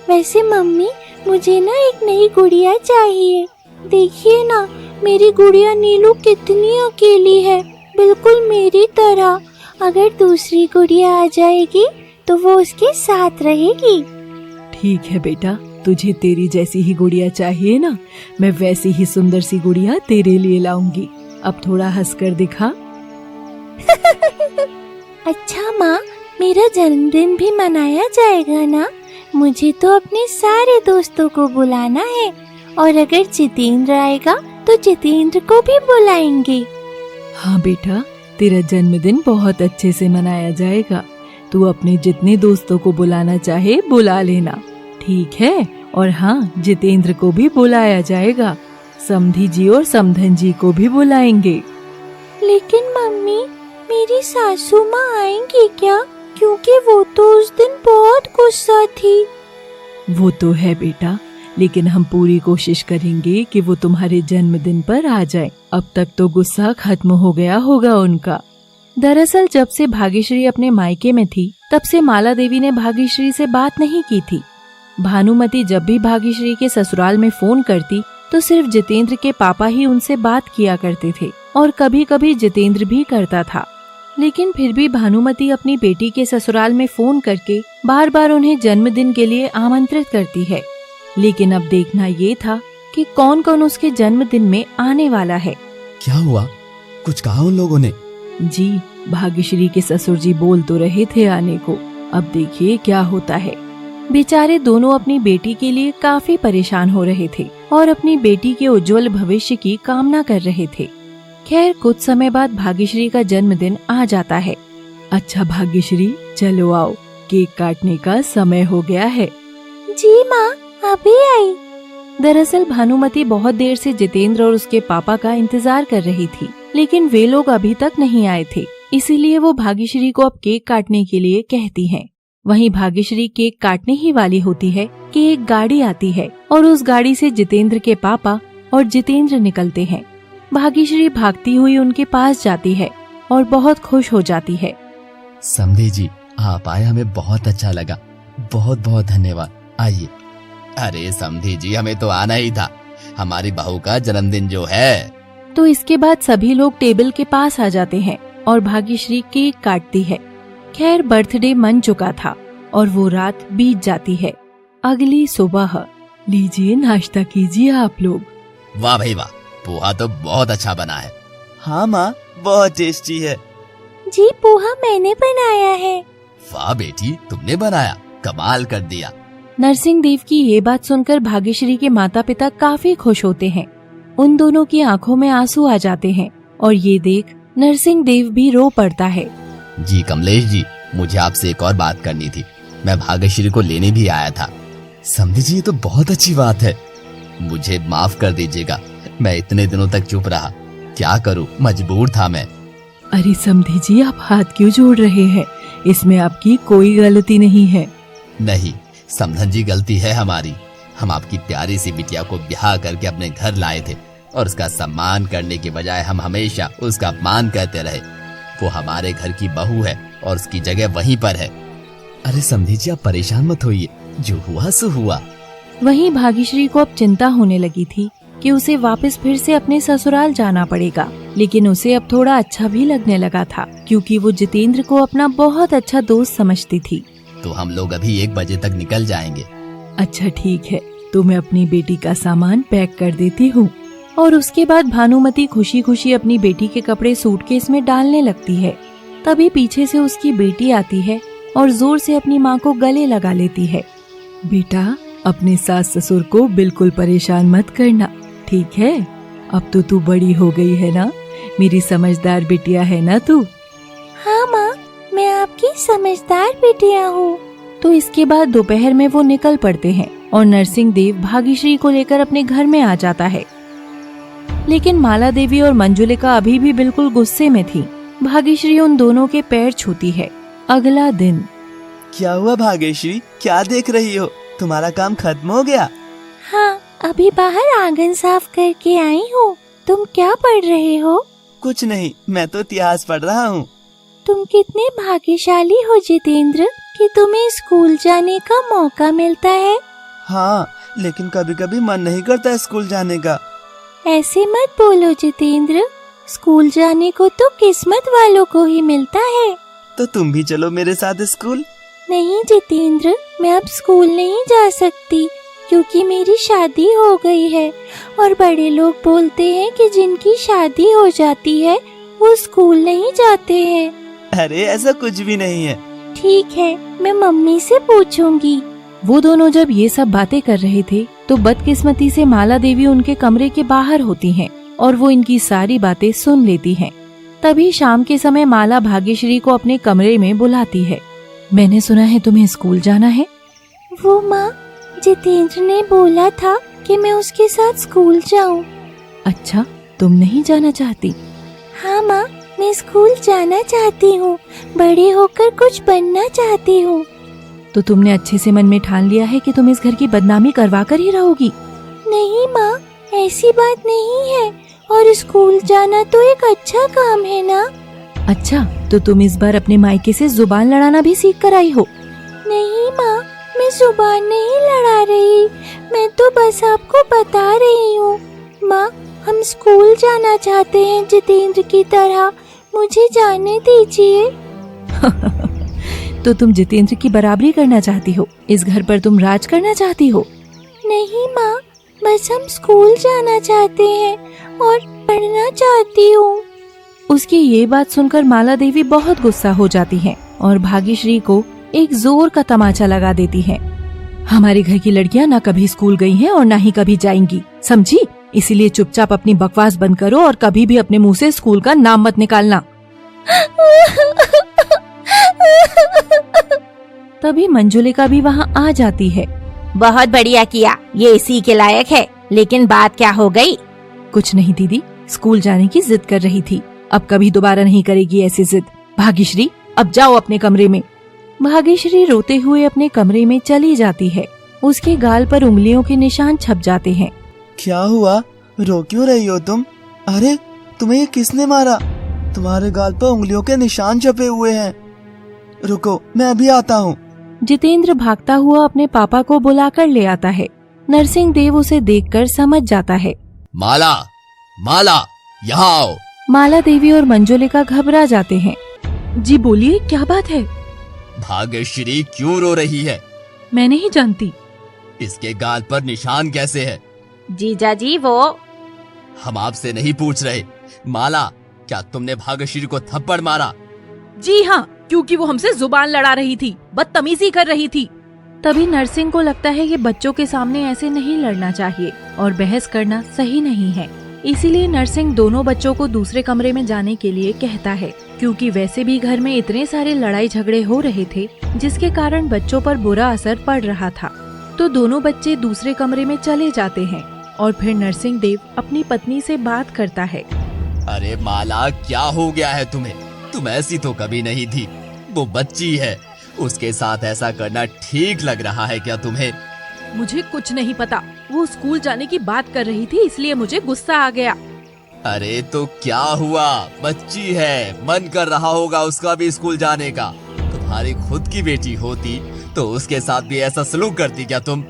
[SPEAKER 4] वैसे मम्मी, मुझे ना एक नई गुड़िया चाहिए। देखिए ना, मेरी गुड़िया नीलू कितनी अकेली है, बिल्कुल मेरी तरह। अगर दूसरी गुड़िया आ जाएगी तो वो उसके साथ रहेगी।
[SPEAKER 6] ठीक है बेटा, तुझे तेरी जैसी ही गुड़िया चाहिए ना? मैं वैसी ही सुंदर सी गुड़िया तेरे लिए लाऊंगी। अब थोड़ा हंसकर दिखा।
[SPEAKER 4] अच्छा माँ, मेरा जन्मदिन भी मनाया जाएगा ना? मुझे तो अपने सारे दोस्तों को बुलाना है, और अगर जितेंद्र आएगा तो जितेंद्र को भी बुलाएंगे।
[SPEAKER 6] हाँ बेटा, तेरा जन्मदिन बहुत अच्छे से मनाया जाएगा। तू अपने जितने दोस्तों को बुलाना चाहे बुला लेना, ठीक है? और हाँ, जितेंद्र को भी बुलाया जाएगा। समधी जी और समधन जी को भी बुलाएंगे।
[SPEAKER 4] लेकिन मम्मी, मेरी सासू माँ आएंगी क्या? क्योंकि वो तो उस दिन बहुत गुस्सा थी।
[SPEAKER 6] वो तो है बेटा, लेकिन हम पूरी कोशिश करेंगे कि वो तुम्हारे जन्मदिन पर आ जाए। अब तक तो गुस्सा खत्म हो गया होगा उनका।
[SPEAKER 1] दरअसल जब से भाग्यश्री अपने मायके में थी, तब से माला देवी ने भाग्यश्री से बात नहीं की थी। भानुमति जब भी भाग्यश्री के ससुराल में फोन करती तो सिर्फ जितेंद्र के पापा ही उनसे बात किया करते थे, और कभी कभी जितेंद्र भी करता था। लेकिन फिर भी भानुमति अपनी बेटी के ससुराल में फोन करके बार बार उन्हें जन्मदिन के लिए आमंत्रित करती है। लेकिन अब देखना ये था कि कौन कौन उसके जन्मदिन में आने वाला है।
[SPEAKER 2] क्या हुआ? कुछ कहा उन लोगों ने?
[SPEAKER 6] जी, भाग्यश्री के ससुर जी बोल तो रहे थे आने को। अब देखिए क्या होता है।
[SPEAKER 1] बेचारे दोनों अपनी बेटी के लिए काफी परेशान हो रहे थे और अपनी बेटी के उज्जवल भविष्य की कामना कर रहे थे। खैर, कुछ समय बाद भाग्यश्री का जन्मदिन आ जाता है।
[SPEAKER 6] अच्छा भाग्यश्री, चलो आओ, केक काटने का समय हो गया है।
[SPEAKER 4] जी माँ, अभी आई।
[SPEAKER 1] दरअसल भानुमति बहुत देर से जितेंद्र और उसके पापा का इंतजार कर रही थी, लेकिन वे लोग अभी तक नहीं आए थे। इसीलिए वो भाग्यश्री को अब केक काटने के लिए कहती हैं। वहीं भाग्यश्री केक काटने ही वाली होती है कि एक गाड़ी आती है और उस गाड़ी से जितेंद्र के पापा और जितेंद्र निकलते हैं। भाग्यश्री भागती हुई उनके पास जाती है और बहुत खुश हो जाती है।
[SPEAKER 2] समधी जी, आप आए, हमें बहुत अच्छा लगा। बहुत बहुत धन्यवाद। आइए। अरे समधी जी, हमें तो आना ही था, हमारी बहू का जन्मदिन जो है।
[SPEAKER 1] तो इसके बाद सभी लोग टेबल के पास आ जाते हैं और भाग्यश्री केक काटती है। खैर, बर्थडे मन चुका था और वो रात बीत जाती है। अगली सुबह।
[SPEAKER 6] लीजिए, नाश्ता कीजिए आप लोग।
[SPEAKER 2] वाह भाई वाह, पोहा तो बहुत अच्छा बना है।
[SPEAKER 5] हाँ माँ, बहुत टेस्टी है।
[SPEAKER 4] जी, पोहा मैंने बनाया है।
[SPEAKER 2] वाह बेटी, तुमने बनाया, कमाल कर दिया।
[SPEAKER 1] नरसिंह देव की ये बात सुनकर भाग्यश्री के माता पिता काफी खुश होते हैं। उन दोनों की आंखों में आंसू आ जाते हैं और ये देख नरसिंह देव भी रो पड़ता है।
[SPEAKER 2] जी कमलेश जी, मुझे आपसे एक और बात करनी थी। मैं भाग्यश्री को लेने भी आया था। समझी जी, ये तो बहुत अच्छी बात है। मुझे माफ कर दीजिएगा, मैं इतने दिनों तक चुप रहा। क्या करूं, मजबूर था मैं।
[SPEAKER 6] अरे समधी जी, आप हाथ क्यों जोड़ रहे हैं? इसमें आपकी कोई गलती नहीं है।
[SPEAKER 2] नहीं समधन जी, गलती है हमारी। हम आपकी प्यारी सी बिटिया को ब्याह करके अपने घर लाए थे और उसका सम्मान करने के बजाय हम हमेशा उसका अपमान करते रहे। वो हमारे घर की बहू है और उसकी जगह वहीं पर है। अरे समधी जी, आप परेशान मत होइए, जो हुआ सो हुआ।
[SPEAKER 1] वहीं भाग्यश्री को अब चिंता होने लगी थी कि उसे वापस फिर से अपने ससुराल जाना पड़ेगा, लेकिन उसे अब थोड़ा अच्छा भी लगने लगा था क्योंकि वो जितेंद्र को अपना बहुत अच्छा दोस्त समझती थी।
[SPEAKER 2] तो हम लोग अभी 1 बजे तक निकल जाएंगे।
[SPEAKER 6] अच्छा ठीक है, तो मैं अपनी बेटी का सामान पैक कर देती हूँ।
[SPEAKER 1] और उसके बाद भानुमति खुशी खुशी अपनी बेटी के कपड़े सूटकेस में डालने लगती है। तभी पीछे से उसकी बेटी आती है और जोर से अपनी माँ को गले लगा लेती है।
[SPEAKER 6] बेटा, अपने सास ससुर को बिल्कुल परेशान मत करना, ठीक है? अब तो तू बड़ी हो गई है ना, मेरी समझदार बिटिया है ना तू।
[SPEAKER 4] हाँ माँ, मैं आपकी समझदार बिटिया हूँ।
[SPEAKER 1] तो इसके बाद दोपहर में वो निकल पड़ते हैं और नरसिंह देव भाग्यश्री को लेकर अपने घर में आ जाता है। लेकिन माला देवी और मंजुलिका अभी भी बिल्कुल गुस्से में थी। भाग्यश्री उन दोनों के पैर छूती है। अगला दिन।
[SPEAKER 5] क्या हुआ भाग्यश्री, क्या देख रही हो? तुम्हारा काम खत्म हो गया?
[SPEAKER 4] हाँ, अभी बाहर आंगन साफ करके आई हूँ। तुम क्या पढ़ रहे हो?
[SPEAKER 5] कुछ नहीं, मैं तो इतिहास पढ़ रहा हूँ।
[SPEAKER 4] तुम कितने भाग्यशाली हो जितेंद्र कि तुम्हें स्कूल जाने का मौका मिलता है।
[SPEAKER 5] हाँ, लेकिन कभी कभी मन नहीं करता स्कूल जाने का।
[SPEAKER 4] ऐसे मत बोलो जितेंद्र, स्कूल जाने को तो किस्मत वालों को ही मिलता है।
[SPEAKER 5] तो तुम भी चलो मेरे साथ स्कूल।
[SPEAKER 4] नहीं जितेंद्र, मैं अब स्कूल नहीं जा सकती क्योंकि मेरी शादी हो गई है और बड़े लोग बोलते हैं कि जिनकी शादी हो जाती है वो स्कूल नहीं जाते हैं।
[SPEAKER 5] अरे ऐसा कुछ भी नहीं है।
[SPEAKER 4] ठीक है, मैं मम्मी से पूछूंगी।
[SPEAKER 1] वो दोनों जब ये सब बातें कर रहे थे तो बदकिस्मती से माला देवी उनके कमरे के बाहर होती हैं और वो इनकी सारी बातें सुन लेती हैं। तभी शाम के समय माला भाग्यश्री को अपने कमरे में बुलाती है। मैंने सुना है तुम्हें स्कूल जाना है।
[SPEAKER 4] वो माँ, जितेंद्र ने बोला था कि मैं उसके साथ स्कूल जाऊँ।
[SPEAKER 1] अच्छा, तुम नहीं जाना चाहती?
[SPEAKER 4] हाँ माँ, मैं स्कूल जाना चाहती हूँ, बड़े होकर कुछ बनना चाहती हूँ।
[SPEAKER 1] तो तुमने अच्छे से मन में ठान लिया है कि तुम इस घर की बदनामी करवा कर ही रहोगी?
[SPEAKER 4] नहीं माँ, ऐसी बात नहीं है, और स्कूल जाना तो एक अच्छा काम है ना।
[SPEAKER 1] अच्छा, तो तुम इस बार अपने मायके से जुबान लड़ाना भी सीख कर आई हो?
[SPEAKER 4] नहीं माँ, मैं जुबान नहीं लड़ा रही, मैं तो बस आपको बता रही हूँ। माँ, हम स्कूल जाना चाहते हैं जितेंद्र की तरह, मुझे जाने दीजिए।
[SPEAKER 1] तो तुम जितेंद्र की बराबरी करना चाहती हो? इस घर पर तुम राज करना चाहती हो?
[SPEAKER 4] नहीं माँ, बस हम स्कूल जाना चाहते हैं और पढ़ना चाहती हूँ।
[SPEAKER 1] उसकी ये बात सुनकर माला देवी बहुत गुस्सा हो जाती हैं और भाग्यश्री को एक जोर का तमाचा लगा देती हैं। हमारे घर की लड़कियां ना कभी स्कूल गई हैं और ना ही कभी जाएंगी, समझी? इसीलिए चुपचाप अपनी बकवास बंद करो और कभी भी अपने मुंह से स्कूल का नाम मत निकालना। तभी मंजुलिका भी वहाँ आ जाती है।
[SPEAKER 3] बहुत बढ़िया किया, ये इसी के लायक है। लेकिन बात क्या हो गई?
[SPEAKER 1] कुछ नहीं दीदी, स्कूल जाने की जिद कर रही थी, अब कभी दोबारा नहीं करेगी ऐसी जिद। भाग्यश्री, अब जाओ अपने कमरे में। भाग्यश्री रोते हुए अपने कमरे में चली जाती है। उसके गाल पर उंगलियों के निशान छप जाते हैं।
[SPEAKER 5] क्या हुआ, रो क्यों रही हो तुम? अरे तुम्हें ये किसने मारा? तुम्हारे गाल पर उंगलियों के निशान छपे हुए हैं। रुको, मैं अभी आता हूँ।
[SPEAKER 1] जितेंद्र भागता हुआ अपने पापा को बुलाकर ले आता है। नरसिंह देव उसे देखकर समझ जाता है।
[SPEAKER 2] माला, माला, यहाँ आओ।
[SPEAKER 1] माला देवी और मंजुलिका घबरा जाते हैं। जी बोलिए, क्या बात है?
[SPEAKER 2] भाग्यश्री क्यों रो रही है?
[SPEAKER 1] मैं नहीं जानती।
[SPEAKER 2] इसके गाल पर निशान कैसे है?
[SPEAKER 3] जीजा जी, वो
[SPEAKER 2] हम आपसे नहीं पूछ रहे। माला, क्या तुमने भाग्यश्री को थप्पड़ मारा?
[SPEAKER 1] जी हाँ, क्योंकि वो हमसे जुबान लड़ा रही थी, बदतमीजी कर रही थी। तभी नरसिंह को लगता है कि बच्चों के सामने ऐसे नहीं लड़ना चाहिए और बहस करना सही नहीं है। इसीलिए नरसिंह दोनों बच्चों को दूसरे कमरे में जाने के लिए कहता है, क्योंकि वैसे भी घर में इतने सारे लड़ाई झगड़े हो रहे थे जिसके कारण बच्चों पर बुरा असर पड़ रहा था। तो दोनों बच्चे दूसरे कमरे में चले जाते हैं और फिर नरसिंह देव अपनी पत्नी से बात करता है।
[SPEAKER 2] अरे माला, क्या हो गया है तुम्हें? तुम ऐसी तो कभी नहीं थी। वो बच्ची है, उसके साथ ऐसा करना ठीक लग रहा है क्या तुम्हें?
[SPEAKER 6] मुझे कुछ नहीं पता। वो स्कूल जाने की बात कर रही थी, इसलिए मुझे गुस्सा आ गया।
[SPEAKER 2] अरे तो क्या हुआ? बच्ची है, मन कर रहा होगा उसका भी स्कूल जाने का। तुम्हारी खुद की बेटी होती तो उसके साथ भी ऐसा सलूक करती क्या तुम?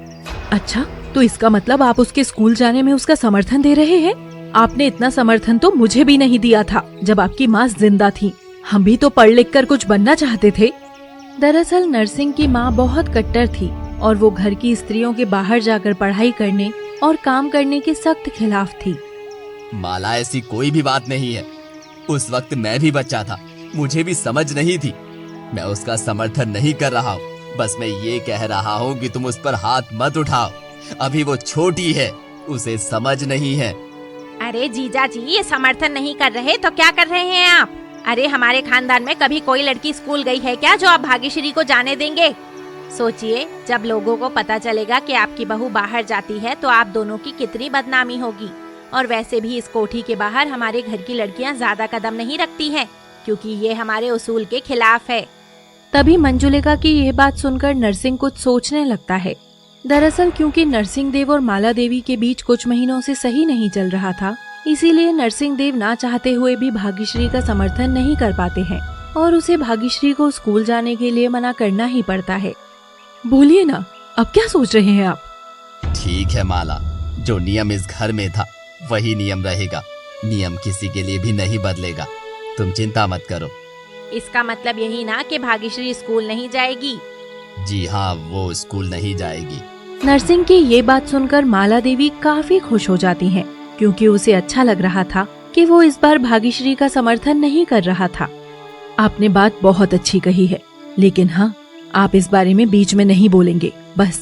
[SPEAKER 6] अच्छा, तो इसका मतलब आप उसके स्कूल जाने में उसका समर्थन दे रहे हैं? आपने इतना समर्थन तो मुझे भी नहीं दिया था जब आपकी माँ जिंदा थी। हम भी तो पढ़ लिख कर कुछ बनना चाहते थे।
[SPEAKER 1] दरअसल नरसिंह की माँ बहुत कट्टर थी और वो घर की स्त्रियों के बाहर जाकर पढ़ाई करने और काम करने के सख्त खिलाफ थी।
[SPEAKER 2] माला, ऐसी कोई भी बात नहीं है। उस वक्त मैं भी बच्चा था, मुझे भी समझ नहीं थी। मैं उसका समर्थन नहीं कर रहा हूँ, बस मैं ये कह रहा हूँ कि तुम उस पर हाथ मत उठाओ। अभी वो छोटी है, उसे समझ नहीं है।
[SPEAKER 3] अरे जीजा जी, ये समर्थन नहीं कर रहे तो क्या कर रहे हैं आप? अरे हमारे खानदान में कभी कोई लड़की स्कूल गई है क्या जो आप भाग्यश्री को जाने देंगे? सोचिए, जब लोगों को पता चलेगा कि आपकी बहू बाहर जाती है तो आप दोनों की कितनी बदनामी होगी। और वैसे भी इस कोठी के बाहर हमारे घर की लड़कियां ज्यादा कदम नहीं रखती हैं, क्योंकि ये हमारे उसूल के खिलाफ है।
[SPEAKER 1] तभी मंजुलिका की ये बात सुनकर नरसिंह कुछ सोचने लगता है। दरअसल क्योंकि नरसिंह देव और माला देवी के बीच कुछ महीनों से सही नहीं चल रहा था, इसीलिए नरसिंह देव ना चाहते हुए भी भाग्यश्री का समर्थन नहीं कर पाते हैं और उसे भाग्यश्री को स्कूल जाने के लिए मना करना ही पड़ता है।
[SPEAKER 6] बोलिए ना, अब क्या सोच रहे हैं आप?
[SPEAKER 2] ठीक है माला, जो नियम इस घर में था वही नियम रहेगा। नियम किसी के लिए भी नहीं बदलेगा, तुम चिंता मत करो।
[SPEAKER 3] इसका मतलब यही ना कि भाग्यश्री स्कूल नहीं जाएगी?
[SPEAKER 2] जी हाँ, वो स्कूल नहीं जाएगी।
[SPEAKER 1] नरसिंह की ये बात सुनकर माला देवी काफी खुश हो जाती हैं, क्योंकि उसे अच्छा लग रहा था कि वो इस बार भाग्यश्री का समर्थन नहीं कर रहा था।
[SPEAKER 6] आपने बात बहुत अच्छी कही है, लेकिन हाँ, आप इस बारे में बीच में नहीं बोलेंगे, बस।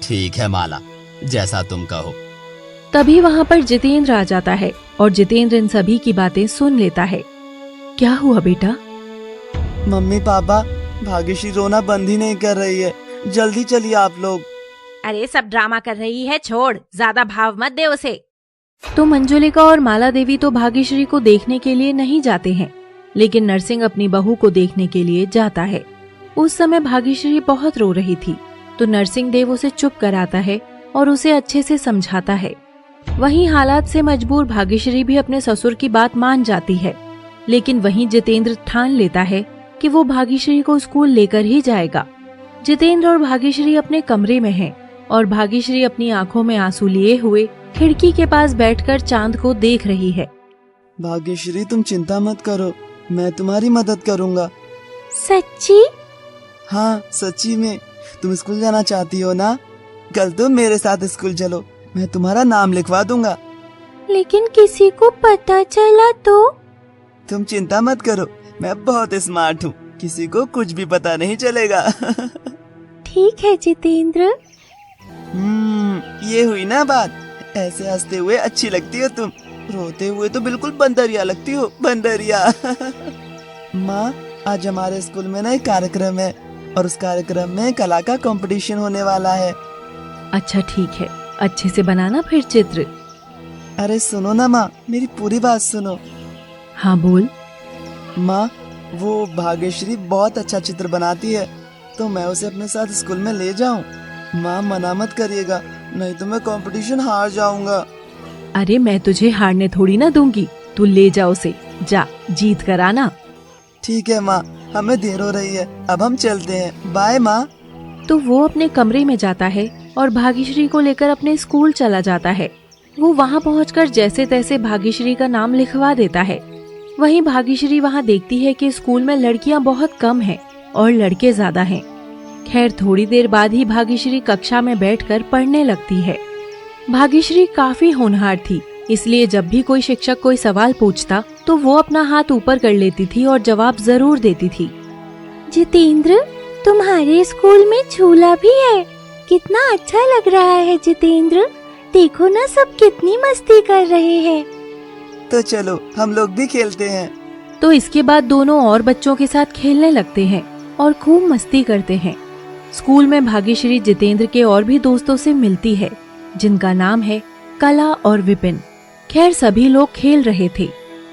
[SPEAKER 2] ठीक है माला, जैसा तुम कहो।
[SPEAKER 1] तभी वहाँ पर जितेंद्र आ जाता है और जितेंद्र इन सभी की बातें सुन लेता है।
[SPEAKER 6] क्या हुआ बेटा?
[SPEAKER 5] मम्मी पापा, भाग्यश्री रोना बंद ही नहीं कर रही है, जल्दी चलिए आप लोग।
[SPEAKER 3] अरे सब ड्रामा कर रही है, छोड़, ज्यादा भाव मत दे उसे।
[SPEAKER 1] तो मंजुलिका और माला देवी तो भाग्यश्री को देखने के लिए नहीं जाते हैं, लेकिन नरसिंह अपनी बहू को देखने के लिए जाता है। उस समय भाग्यश्री बहुत रो रही थी, तो नरसिंह देव उसे चुप कराता है और उसे अच्छे से समझाता है। वहीं हालात से मजबूर भाग्यश्री भी अपने ससुर की बात मान जाती है, लेकिन वहीं जितेंद्र ठान लेता है कि वो भाग्यश्री को स्कूल लेकर ही जाएगा। जितेंद्र और भाग्यश्री अपने कमरे में हैं और भाग्यश्री अपनी आंखों में आंसू लिए हुए खिड़की के पास बैठकर चांद को देख रही है।
[SPEAKER 5] भाग्यश्री, तुम चिंता मत करो, मैं तुम्हारी मदद करूँगा।
[SPEAKER 4] सच्ची?
[SPEAKER 5] हाँ, सच्ची में। तुम स्कूल जाना चाहती हो ना? कल तुम मेरे साथ स्कूल चलो, मैं तुम्हारा नाम लिखवा दूंगा।
[SPEAKER 4] लेकिन किसी को पता चला तो?
[SPEAKER 5] तुम चिंता मत करो, मैं बहुत स्मार्ट हूँ, किसी को कुछ भी पता नहीं चलेगा।
[SPEAKER 4] ठीक है जितेंद्र।
[SPEAKER 5] ये हुई ना बात। ऐसे हंसते हुए अच्छी लगती हो तुम, रोते हुए तो बिल्कुल बंदरिया लगती हो, बंदरिया। माँ, आज हमारे स्कूल में ना एक कार्यक्रम है और उस कार्यक्रम में कला का कंपटीशन होने वाला है।
[SPEAKER 6] अच्छा ठीक है, अच्छे से बनाना फिर चित्र।
[SPEAKER 5] अरे सुनो ना माँ, मेरी पूरी बात सुनो।
[SPEAKER 6] हाँ बोल।
[SPEAKER 5] माँ, वो भाग्यश्री बहुत अच्छा चित्र बनाती है, तो मैं उसे अपने साथ स्कूल में ले जाऊं? माँ, मना मत करिएगा, नहीं तो मैं कंपटीशन हार जाऊंगा।
[SPEAKER 6] अरे मैं तुझे हारने थोड़ी ना दूंगी, तू ले जा उसे, जा जीत कर आना।
[SPEAKER 5] ठीक है माँ, हमें देर हो रही है, अब हम चलते हैं, बाय माँ।
[SPEAKER 1] तो वो अपने कमरे में जाता है और भाग्यश्री को लेकर अपने स्कूल चला जाता है। वो वहाँ पहुँचकर जैसे तैसे भाग्यश्री का नाम लिखवा देता है। वहीं भाग्यश्री वहाँ देखती है कि स्कूल में लड़कियाँ बहुत कम हैं और लड़के ज्यादा हैं। खैर थोड़ी देर बाद ही भाग्यश्री कक्षा में बैठकर पढ़ने लगती है। भाग्यश्री काफी होनहार थी, इसलिए जब भी कोई शिक्षक कोई सवाल पूछता तो वो अपना हाथ ऊपर कर लेती थी और जवाब जरूर देती थी।
[SPEAKER 4] जितेंद्र, तुम्हारे स्कूल में झूला भी है, कितना अच्छा लग रहा है जितेंद्र। देखो ना, सब कितनी मस्ती कर रहे हैं।
[SPEAKER 5] तो चलो हम लोग भी खेलते हैं।
[SPEAKER 1] तो इसके बाद दोनों और बच्चों के साथ खेलने लगते हैं और खूब मस्ती करते हैं। स्कूल में भाग्यश्री जितेंद्र के और भी दोस्तों से मिलती है, जिनका नाम है कला और विपिन। खैर सभी लोग खेल रहे थे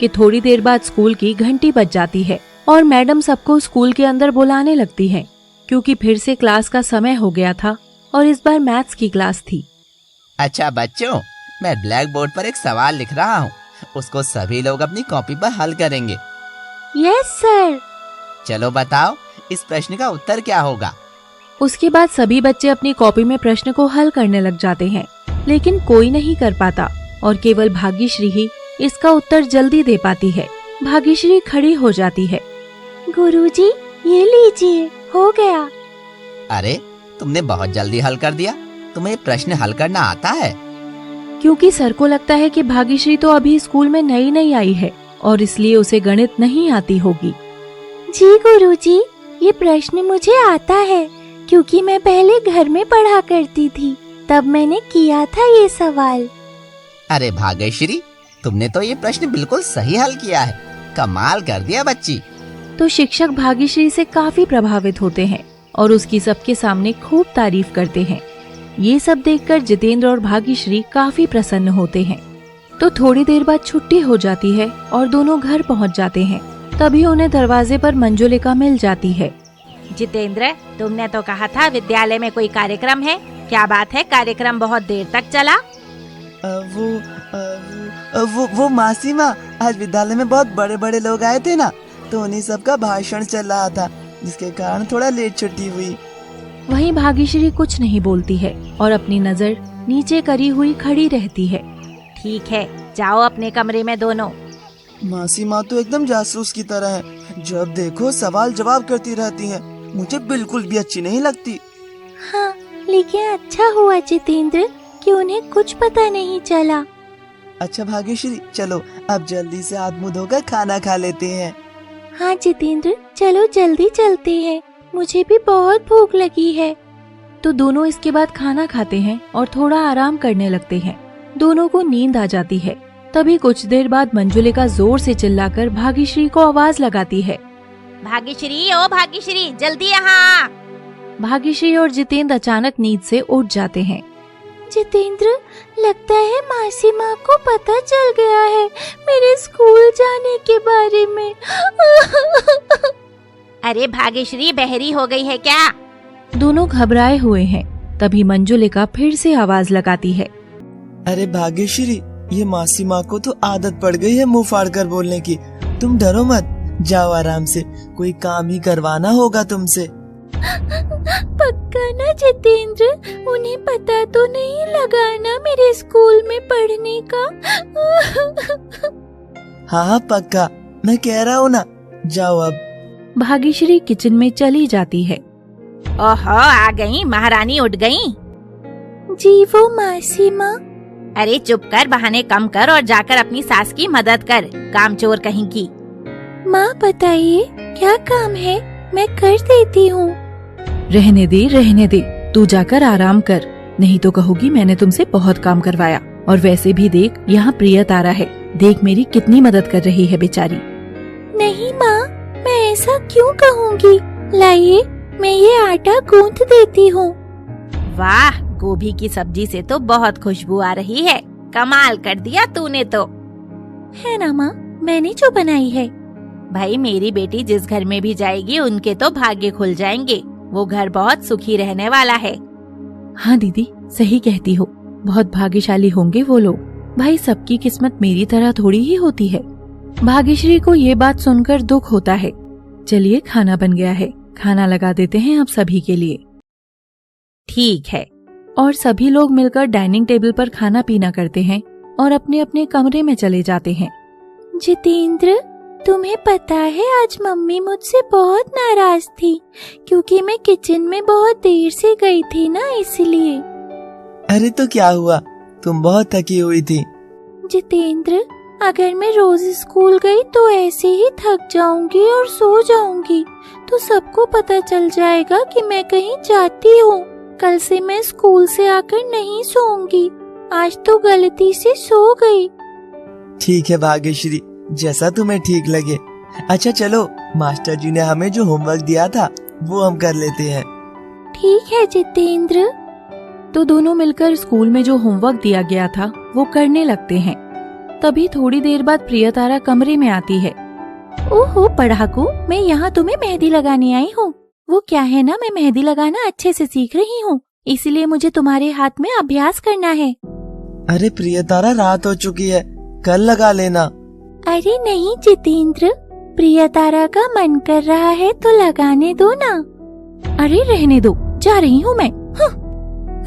[SPEAKER 1] कि थोड़ी देर बाद स्कूल की घंटी बज जाती है और मैडम सबको स्कूल के अंदर बुलाने लगती है, क्योंकि फिर से क्लास का समय हो गया था और इस बार मैथ्स की क्लास थी।
[SPEAKER 2] अच्छा बच्चों, मैं ब्लैक बोर्ड पर एक सवाल लिख रहा हूँ, उसको सभी लोग अपनी कॉपी पर हल करेंगे।
[SPEAKER 4] Yes sir.
[SPEAKER 2] चलो बताओ, इस प्रश्न का उत्तर क्या होगा?
[SPEAKER 1] उसके बाद सभी बच्चे अपनी कॉपी में प्रश्न को हल करने लग जाते हैं, लेकिन कोई नहीं कर पाता और केवल भाग्यश्री ही इसका उत्तर जल्दी दे पाती है। भाग्यश्री खड़ी हो जाती है।
[SPEAKER 4] गुरुजी, ये लीजिए, हो गया।
[SPEAKER 2] अरे, तुमने बहुत जल्दी हल कर दिया। तुम्हें प्रश्न हल करना आता है?
[SPEAKER 1] क्योंकि सर को लगता है कि भाग्यश्री तो अभी स्कूल में नई नई आई है और इसलिए उसे गणित नहीं आती होगी।
[SPEAKER 4] जी गुरुजी, ये प्रश्न मुझे आता है क्योंकि मैं पहले घर में पढ़ा करती थी, तब मैंने किया था ये सवाल।
[SPEAKER 2] अरे भाग्यश्री, तुमने तो ये प्रश्न बिल्कुल सही हल किया है। कमाल कर दिया बच्ची।
[SPEAKER 1] तो शिक्षक भाग्यश्री से काफी प्रभावित होते हैं और उसकी सबके सामने खूब तारीफ करते हैं। ये सब देखकर जितेंद्र और भाग्यश्री काफी प्रसन्न होते हैं। तो थोड़ी देर बाद छुट्टी हो जाती है और दोनों घर पहुंच जाते हैं। तभी उन्हें दरवाजे पर मंजुलिका मिल जाती है।
[SPEAKER 3] जितेंद्र, तुमने तो कहा था विद्यालय में कोई कार्यक्रम है, क्या बात है? कार्यक्रम बहुत देर तक चला।
[SPEAKER 5] वो मासी माँ, आज विद्यालय में बहुत बड़े बड़े लोग आए थे ना, तो उन्हीं सबका भाषण चल रहा था, जिसके कारण थोड़ा लेट छुट्टी हुई।
[SPEAKER 1] वहीं भाग्यश्री कुछ नहीं बोलती है और अपनी नजर नीचे करी हुई खड़ी रहती है।
[SPEAKER 3] ठीक है, जाओ अपने कमरे में दोनों।
[SPEAKER 5] मासी माँ तो एकदम जासूस की तरह है, जब देखो सवाल जवाब करती रहती हैं। मुझे बिल्कुल भी अच्छी नहीं लगती।
[SPEAKER 4] हाँ, लेकिन अच्छा हुआ जितेंद्र कि उन्हें कुछ पता नहीं चला।
[SPEAKER 5] अच्छा भाग्यश्री, चलो अब जल्दी से हाथ मुंह धोकर खाना खा लेते हैं।
[SPEAKER 4] हाँ जितेंद्र, चलो जल्दी चलते हैं, मुझे भी बहुत भूख लगी है।
[SPEAKER 1] तो दोनों इसके बाद खाना खाते हैं और थोड़ा आराम करने लगते हैं। दोनों को नींद आ जाती है। तभी कुछ देर बाद मंजुलिका जोर से चिल्लाकर भाग्यश्री को आवाज लगाती है।
[SPEAKER 3] भाग्यश्री, ओ भाग्यश्री, जल्दी यहाँ।
[SPEAKER 1] भाग्यश्री और जितेंद्र अचानक नींद से उठ जाते हैं।
[SPEAKER 4] जितेंद्र, लगता है मासी माँ को पता चल गया है मेरे स्कूल जाने के बारे में।
[SPEAKER 3] अरे भाग्यश्री, बहरी हो गई है क्या?
[SPEAKER 1] दोनों घबराए हुए हैं। तभी मंजुलिका फिर से आवाज लगाती है।
[SPEAKER 5] अरे भाग्यश्री, ये मासी माँ को तो आदत पड़ गई है मुंह फाड़ कर बोलने की। तुम डरो मत, जाओ आराम से, कोई काम ही करवाना होगा तुमसे।
[SPEAKER 4] पक्का ना जितेंद्र, उन्हें पता तो नहीं लगाना मेरे स्कूल में पढ़ने का।
[SPEAKER 5] हाँ पक्का, मैं कह रहा हूँ ना, जाओ अब।
[SPEAKER 1] भाग्यश्री किचन में चली जाती है।
[SPEAKER 3] ओहो, आ गई महारानी, उठ गई।
[SPEAKER 4] जी वो मासी माँ।
[SPEAKER 3] अरे चुप कर, बहाने कम कर और जाकर अपनी सास की मदद कर, कामचोर कहीं की।
[SPEAKER 4] माँ बताइए क्या काम है, मैं कर देती हूँ।
[SPEAKER 1] रहने दे, तू जाकर आराम कर, नहीं तो कहोगी मैंने तुमसे बहुत काम करवाया। और वैसे भी देख, यहाँ प्रिया तारा है, देख मेरी कितनी मदद कर रही है बेचारी।
[SPEAKER 4] नहीं माँ, मैं ऐसा क्यों कहूँगी, लाइए मैं ये आटा गूंथ देती हूँ।
[SPEAKER 3] वाह, गोभी की सब्जी से तो बहुत खुशबू आ रही है, कमाल कर दिया तूने तो।
[SPEAKER 4] है ना माँ, मैंने जो बनाई है।
[SPEAKER 3] भाई, मेरी बेटी जिस घर में भी जाएगी उनके तो भाग्य खुल जाएंगे, वो घर बहुत सुखी रहने वाला है।
[SPEAKER 1] हाँ दीदी, सही कहती हो, बहुत भाग्यशाली होंगे वो लोग। भाई, सबकी किस्मत मेरी तरह थोड़ी ही होती है। भाग्यश्री को ये बात सुनकर दुख होता है। चलिए, खाना बन गया है, खाना लगा देते हैं आप सभी के लिए।
[SPEAKER 3] ठीक है।
[SPEAKER 1] और सभी लोग मिलकर डाइनिंग टेबल पर खाना पीना करते हैं और अपने अपने कमरे में चले जाते हैं।
[SPEAKER 4] जितेंद्र, तुम्हें पता है आज मम्मी मुझसे बहुत नाराज थी क्योंकि मैं किचन में बहुत देर से गई थी ना, इसलिए।
[SPEAKER 5] अरे तो क्या हुआ, तुम बहुत थकी हुई थी।
[SPEAKER 4] जितेंद्र, अगर मैं रोज स्कूल गई तो ऐसे ही थक जाऊंगी और सो जाऊंगी, तो सबको पता चल जाएगा कि मैं कहीं जाती हूँ। कल से मैं स्कूल से आकर नहीं सोऊंगी, आज तो गलती से सो गई।
[SPEAKER 5] ठीक है भाग्यश्री, जैसा तुम्हें ठीक लगे। अच्छा चलो, मास्टर जी ने हमें जो होमवर्क दिया था वो हम कर लेते हैं।
[SPEAKER 4] ठीक है जितेंद्र।
[SPEAKER 1] तो दोनों मिलकर स्कूल में जो होमवर्क दिया गया था वो करने लगते हैं। तभी थोड़ी देर बाद प्रियतारा कमरे में आती है।
[SPEAKER 4] ओहो पढ़ाकू, मैं यहाँ तुम्हें मेहंदी लगाने आई हूँ। वो क्या है ना, मैं मेहंदी लगाना अच्छे से सीख रही हूँ, इसलिए मुझे तुम्हारे हाथ में अभ्यास करना है।
[SPEAKER 5] अरे प्रियतारा, रात हो चुकी है, कल लगा लेना।
[SPEAKER 4] अरे नहीं जितेंद्र, प्रियतारा का मन कर रहा है तो लगाने दो ना।
[SPEAKER 1] अरे रहने दो, जा रही हूँ मैं।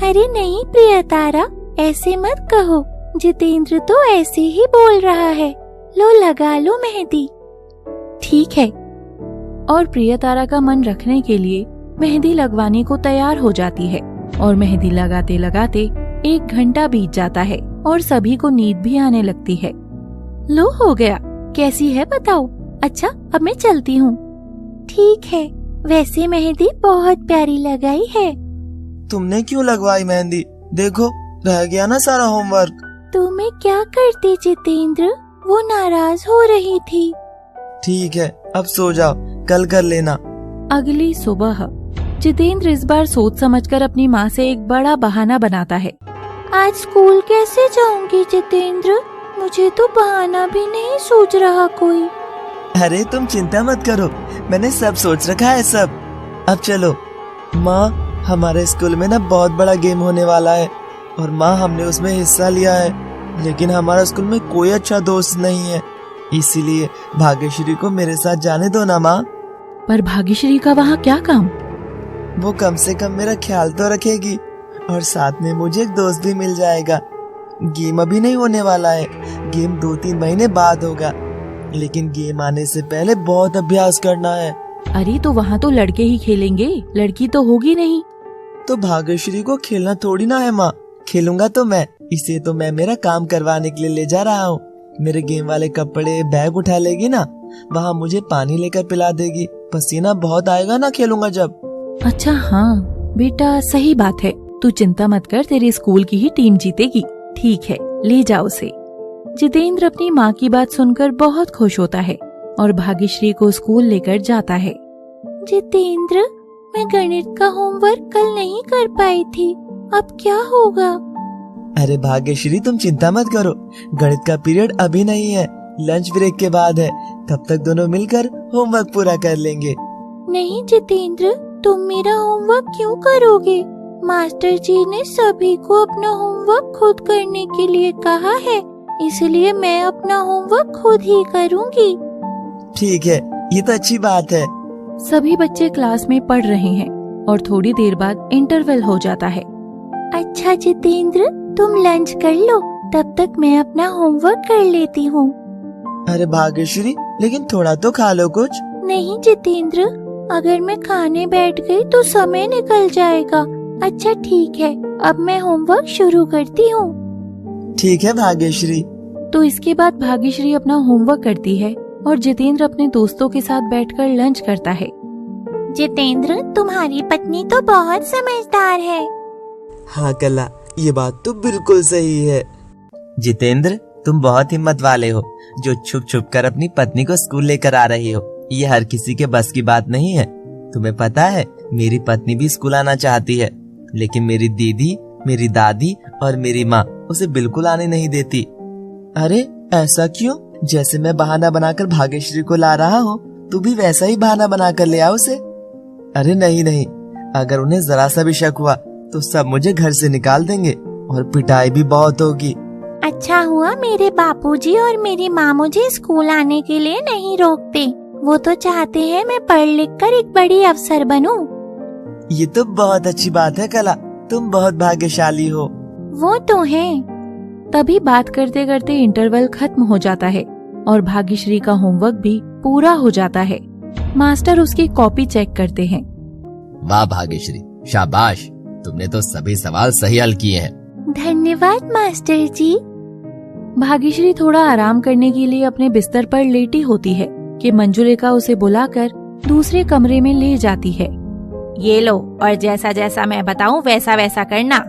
[SPEAKER 4] अरे नहीं प्रियतारा, ऐसे मत कहो, जितेंद्र तो ऐसे ही बोल रहा है। लो लगा लो मेहंदी।
[SPEAKER 1] ठीक है। और प्रियतारा का मन रखने के लिए मेहंदी लगवाने को तैयार हो जाती है और मेहंदी लगाते लगाते 1 घंटा बीत जाता है और सभी को नींद भी आने लगती है।
[SPEAKER 4] लो हो गया, कैसी है बताओ? अच्छा अब मैं चलती हूँ। ठीक है, वैसे मेहंदी बहुत प्यारी लगाई है।
[SPEAKER 5] तुमने क्यों लगवाई मेहंदी? देखो रह गया ना सारा होमवर्क।
[SPEAKER 4] तो मैं क्या करती जितेंद्र, वो नाराज हो रही थी।
[SPEAKER 5] ठीक है, अब सो जाओ, कल कर लेना।
[SPEAKER 1] अगली सुबह जितेंद्र इस बार सोच समझकर अपनी माँ से एक बड़ा बहाना बनाता है।
[SPEAKER 4] आज स्कूल कैसे जाऊंगी जितेंद्र, मुझे तो बहाना भी नहीं सूझ रहा कोई।
[SPEAKER 5] अरे तुम चिंता मत करो, मैंने सब सोच रखा है सब। अब चलो। माँ, हमारे स्कूल में ना बहुत बड़ा गेम होने वाला है और माँ हमने उसमें हिस्सा लिया है, लेकिन हमारा स्कूल में कोई अच्छा दोस्त नहीं है, इसीलिए भाग्यश्री को मेरे साथ जाने दो ना माँ।
[SPEAKER 1] पर भाग्यश्री का वहाँ क्या काम?
[SPEAKER 5] वो कम से कम मेरा ख्याल तो रखेगी और साथ में मुझे एक दोस्त भी मिल जाएगा। गेम अभी नहीं होने वाला है, गेम 2-3 महीने बाद होगा, लेकिन गेम आने से पहले बहुत अभ्यास करना है।
[SPEAKER 1] अरे तो वहाँ तो लड़के ही खेलेंगे, लड़की तो होगी नहीं।
[SPEAKER 5] तो भाग्यश्री को खेलना थोड़ी ना है माँ, खेलूंगा तो मैं, इसे तो मैं मेरा काम करवाने के लिए ले जा रहा हूँ। मेरे गेम वाले कपड़े बैग उठा लेगी ना, वहाँ मुझे पानी लेकर पिला देगी, पसीना बहुत आएगा ना खेलूंगा जब।
[SPEAKER 1] अच्छा हाँ बेटा, सही बात है, तू चिंता मत कर, तेरी स्कूल की ही टीम जीतेगी। ठीक है, ले जाओ उसे। जितेंद्र अपनी माँ की बात सुनकर बहुत खुश होता है और भाग्यश्री को स्कूल लेकर जाता है।
[SPEAKER 4] जितेंद्र, मैं गणित का होमवर्क कल नहीं कर पाई थी, अब क्या होगा?
[SPEAKER 5] अरे भाग्यश्री, तुम चिंता मत करो, गणित का पीरियड अभी नहीं है, लंच ब्रेक के बाद है, तब तक दोनों मिलकर होमवर्क पूरा कर लेंगे।
[SPEAKER 4] नहीं जितेंद्र, तुम मेरा होमवर्क क्यों करोगे? मास्टर जी ने सभी को अपना होमवर्क खुद करने के लिए कहा है, इसलिए मैं अपना होमवर्क खुद ही करूँगी।
[SPEAKER 5] ठीक है, ये तो अच्छी बात है।
[SPEAKER 1] सभी बच्चे क्लास में पढ़ रहे हैं और थोड़ी देर बाद इंटरवल हो जाता है।
[SPEAKER 4] अच्छा जितेंद्र, तुम लंच कर लो, तब तक मैं अपना होमवर्क कर लेती हूँ।
[SPEAKER 5] अरे भाग्यश्री, लेकिन थोड़ा तो खा लो कुछ।
[SPEAKER 4] नहीं जितेंद्र, अगर मैं खाने बैठ गई तो समय निकल जाएगा। अच्छा ठीक है, अब मैं होमवर्क शुरू करती हूँ।
[SPEAKER 5] ठीक है भाग्यश्री।
[SPEAKER 1] तो इसके बाद भाग्यश्री अपना होमवर्क करती है और जितेंद्र अपने दोस्तों के साथ बैठकर लंच करता है।
[SPEAKER 4] जितेंद्र, तुम्हारी पत्नी तो बहुत समझदार है।
[SPEAKER 5] हाँ कला, ये बात तो बिल्कुल सही है। जितेंद्र, तुम बहुत हिम्मत वाले हो, जो छुप छुप कर अपनी पत्नी को स्कूल लेकर आ रही हो। ये हर किसी के बस की बात नहीं है। तुम्हें पता है, मेरी पत्नी भी स्कूल आना चाहती है, लेकिन मेरी दीदी, मेरी दादी और मेरी माँ उसे बिल्कुल आने नहीं देती। अरे ऐसा क्यों? जैसे मैं बहाना बनाकर भाग्यश्री को ला रहा हूँ, तू भी वैसा ही बहाना बनाकर ले आ उसे। अरे नहीं नहीं, अगर उन्हें जरा सा भी शक हुआ तो सब मुझे घर से निकाल देंगे और पिटाई भी बहुत होगी।
[SPEAKER 4] अच्छा हुआ मेरे बापूजी और मेरी माँ मुझे स्कूल आने के लिए नहीं रोकते, वो तो चाहते हैं मैं पढ़ लिख कर एक बड़ी अफसर बनूं।
[SPEAKER 5] ये तो बहुत अच्छी बात है कला, तुम बहुत भाग्यशाली हो।
[SPEAKER 4] वो तो है।
[SPEAKER 1] तभी बात करते करते इंटरवल खत्म हो जाता है और भाग्यश्री का होमवर्क भी पूरा हो जाता है। मास्टर उसकी कॉपी चेक करते हैं।
[SPEAKER 2] वाह भाग्यश्री, शाबाश, तुमने तो सभी सवाल सही हल किए हैं।
[SPEAKER 4] धन्यवाद मास्टर जी।
[SPEAKER 1] भाग्यश्री थोड़ा आराम करने के लिए अपने बिस्तर पर लेटी होती है कि मंजुलिका उसे बुलाकर दूसरे कमरे में ले जाती है।
[SPEAKER 3] ये लो, और जैसा जैसा मैं बताऊं वैसा वैसा करना।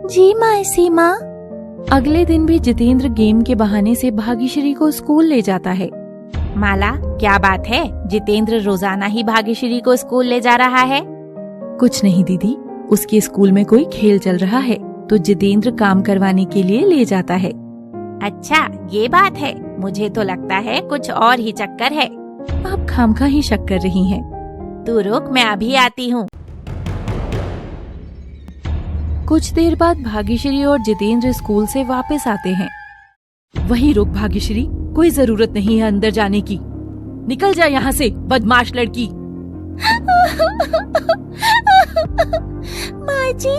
[SPEAKER 4] जी मासी माँ।
[SPEAKER 1] अगले दिन भी जितेंद्र गेम के बहाने से भाग्यश्री को स्कूल ले जाता है।
[SPEAKER 3] माला, क्या बात है? जितेंद्र रोजाना ही भाग्यश्री को स्कूल ले जा रहा है।
[SPEAKER 1] कुछ नहीं दीदी, उसके स्कूल में कोई खेल चल रहा है तो जितेंद्र काम करवाने के लिए ले जाता है।
[SPEAKER 3] अच्छा ये बात है, मुझे तो लगता है कुछ और ही चक्कर है।
[SPEAKER 1] आप खामखा ही शक कर रही हैं।
[SPEAKER 3] तू रुक, मैं अभी आती हूँ।
[SPEAKER 1] कुछ देर बाद भाग्यश्री और जितेंद्र स्कूल से वापस आते हैं। वहीं रुक भाग्यश्री, कोई जरूरत नहीं है अंदर जाने की। निकल जा यहाँ से, बदमाश लड़की।
[SPEAKER 4] माँ जी,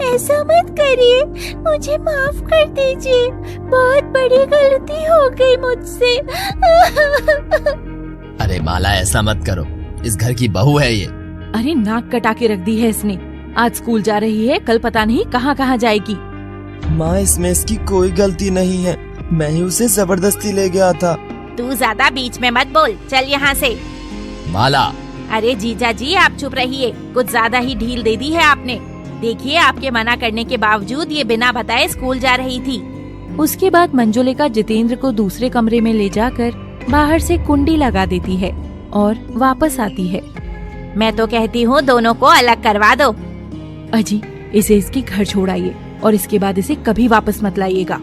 [SPEAKER 4] ऐसा मत करिए, मुझे माफ कर दीजिए, बहुत बड़ी गलती हो गई मुझसे।
[SPEAKER 2] अरे माला, ऐसा मत करो, इस घर की बहू है ये।
[SPEAKER 1] अरे नाक कटा के रख दी है इसने। आज स्कूल जा रही है, कल पता नहीं कहाँ कहाँ जाएगी।
[SPEAKER 5] माँ, इसमें इसकी कोई गलती नहीं है, मैं ही उसे जबरदस्ती ले गया था।
[SPEAKER 3] तू ज्यादा बीच में मत बोल, चल यहाँ से।
[SPEAKER 2] माला,
[SPEAKER 3] अरे जीजा जी आप चुप रहिए, कुछ ज्यादा ही ढील दे दी है आपने। देखिए आपके मना करने के बावजूद ये बिना बताए स्कूल जा रही थी।
[SPEAKER 1] उसके बाद मंजुलिका जितेंद्र को दूसरे कमरे में ले जाकर बाहर से कुंडी लगा देती है और वापस आती है।
[SPEAKER 3] मैं तो कहती हूँ दोनों को अलग करवा दो।
[SPEAKER 1] अजी, इसे इसके घर छोड़ाइए और इसके बाद इसे कभी वापस मत लाइएगा।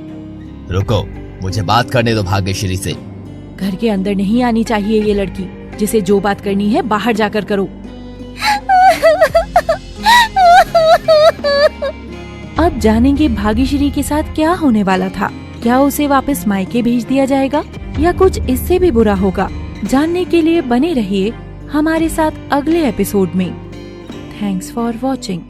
[SPEAKER 2] रुको, मुझे बात करने दो भाग्यश्री से।
[SPEAKER 1] घर के अंदर नहीं आनी चाहिए ये लड़की। जिसे जो बात करनी है बाहर जाकर करो। अब जानेंगे भाग्यश्री के साथ क्या होने वाला था। क्या उसे वापस मायके भेज दिया जाएगा या कुछ इससे भी बुरा होगा? जानने के लिए बने रहिए हमारे साथ अगले एपिसोड में। Thanks for watching.